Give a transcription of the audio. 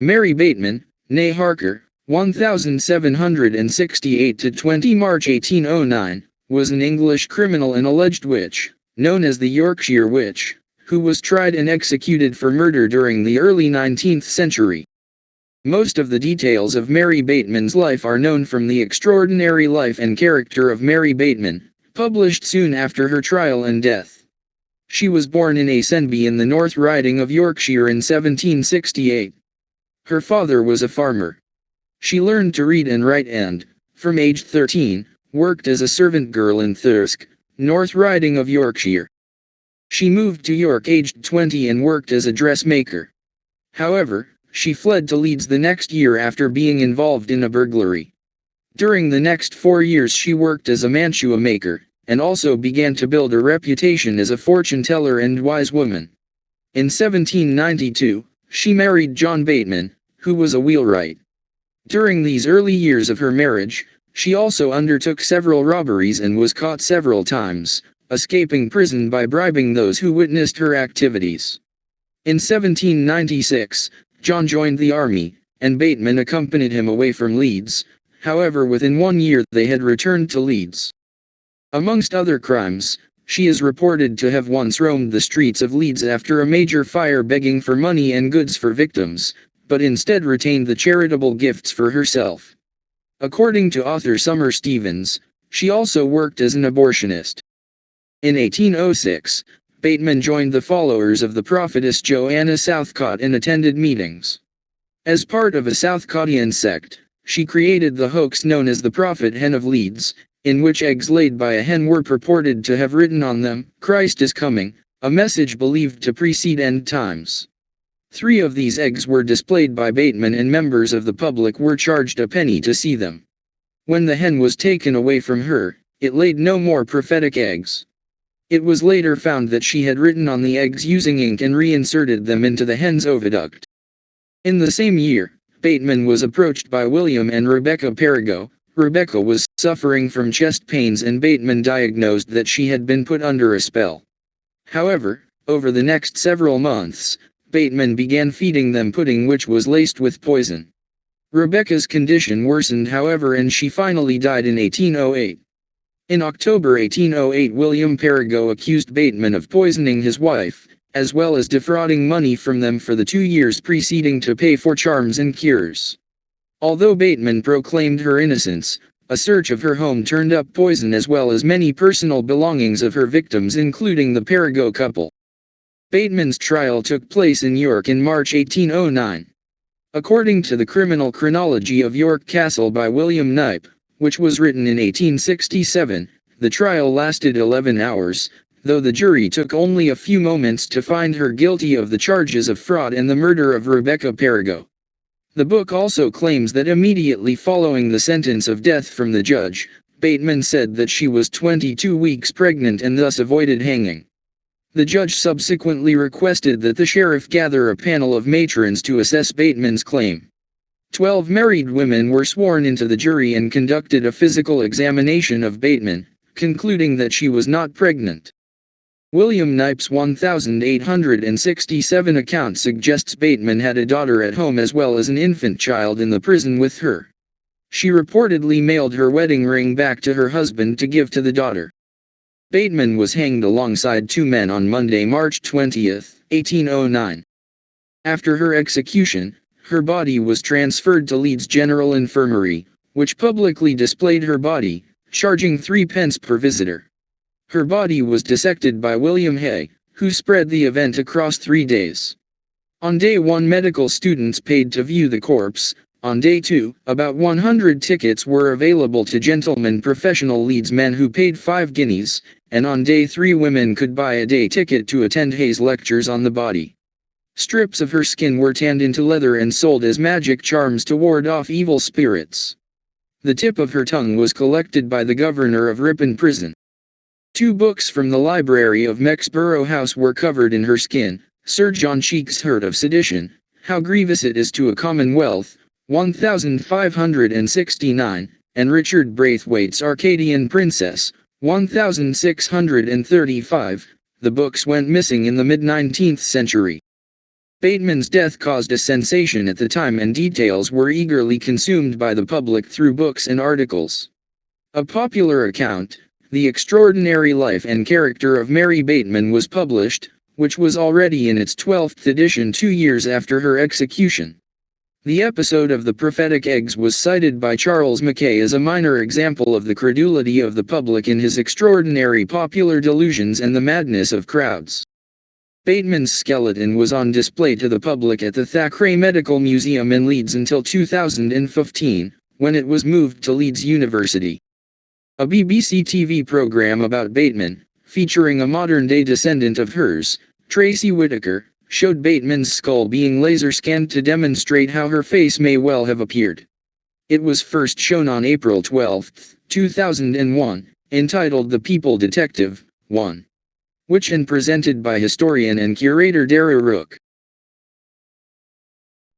Mary Bateman, née Harker, 1768 to 20 March 1809, was an English criminal and alleged witch, known as the Yorkshire Witch, who was tried and executed for murder during the early 19th century. Most of the details of Mary Bateman's life are known from The Extraordinary Life and Character of Mary Bateman, published soon after her trial and death. She was born in Assenby in the North Riding of Yorkshire in 1768. Her father was a farmer. She learned to read and write and, from age 13, worked as a servant girl in Thirsk, North Riding of Yorkshire. She moved to York aged 20 and worked as a dressmaker. However, she fled to Leeds the next year after being involved in a burglary. During the next 4 years she worked as a mantua maker, and also began to build a reputation as a fortune teller and wise woman. In 1792, she married John Bateman, who was a wheelwright. During these early years of her marriage, she also undertook several robberies and was caught several times, escaping prison by bribing those who witnessed her activities. In 1796, John joined the army, and Bateman accompanied him away from Leeds. However, within 1 year they had returned to Leeds. Amongst other crimes, she is reported to have once roamed the streets of Leeds after a major fire begging for money and goods for victims, but instead retained the charitable gifts for herself. According to author Summer Stevens, she also worked as an abortionist. In 1806, Bateman joined the followers of the prophetess Joanna Southcott and attended meetings. As part of a Southcottian sect, she created the hoax known as the Prophet Hen of Leeds, in which eggs laid by a hen were purported to have written on them, "Christ is coming," a message believed to precede end times. 3 of these eggs were displayed by Bateman and members of the public were charged a penny to see them. When the hen was taken away from her, it laid no more prophetic eggs. It was later found that she had written on the eggs using ink and reinserted them into the hen's oviduct. In the same year, Bateman was approached by William and Rebecca Perigo. Rebecca was suffering from chest pains and Bateman diagnosed that she had been put under a spell. However, over the next several months, Bateman began feeding them pudding which was laced with poison. Rebecca's condition worsened however and she finally died in 1808. In October 1808 William Perigo accused Bateman of poisoning his wife, as well as defrauding money from them for the 2 years preceding to pay for charms and cures. Although Bateman proclaimed her innocence, a search of her home turned up poison as well as many personal belongings of her victims including the Perigo couple. Bateman's trial took place in York in March 1809. According to the Criminal Chronology of York Castle by William Knipe, which was written in 1867, the trial lasted 11 hours, though the jury took only a few moments to find her guilty of the charges of fraud and the murder of Rebecca Perigo. The book also claims that immediately following the sentence of death from the judge, Bateman said that she was 22 weeks pregnant and thus avoided hanging. The judge subsequently requested that the sheriff gather a panel of matrons to assess Bateman's claim. 12 married women were sworn into the jury and conducted a physical examination of Bateman, concluding that she was not pregnant. William Knipe's 1867 account suggests Bateman had a daughter at home as well as an infant child in the prison with her. She reportedly mailed her wedding ring back to her husband to give to the daughter. Bateman was hanged alongside 2 men on Monday, March 20, 1809. After her execution, her body was transferred to Leeds General Infirmary, which publicly displayed her body, charging 3 pence per visitor. Her body was dissected by William Hay, who spread the event across 3 days. On day 1 medical students paid to view the corpse. On day 2, about 100 tickets were available to gentlemen professional Leeds men who paid 5 guineas, and on day 3 women could buy a day ticket to attend Hay's lectures on the body. Strips of her skin were tanned into leather and sold as magic charms to ward off evil spirits. The tip of her tongue was collected by the governor of Ripon Prison. 2 books from the library of Mexborough House were covered in her skin: Sir John Cheke's Hurt of Sedition, How Grievous It Is to a Commonwealth, 1569, and Richard Braithwaite's Arcadian Princess, 1635. The books went missing in the mid-19th century. Bateman's death caused a sensation at the time, and details were eagerly consumed by the public through books and articles. A popular account, The Extraordinary Life and Character of Mary Bateman, was published, which was already in its 12th edition 2 years after her execution. The episode of the prophetic eggs was cited by Charles Mackay as a minor example of the credulity of the public in his extraordinary popular delusions and the madness of crowds. Bateman's skeleton was on display to the public at the Thackeray Medical Museum in Leeds until 2015, when it was moved to Leeds University. A BBC TV program about Bateman, featuring a modern-day descendant of hers, Tracy Whittaker, showed Bateman's skull being laser-scanned to demonstrate how her face may well have appeared. It was first shown on April 12, 2001, entitled The People Detective, 1. Witch, and presented by historian and curator Dara Rook.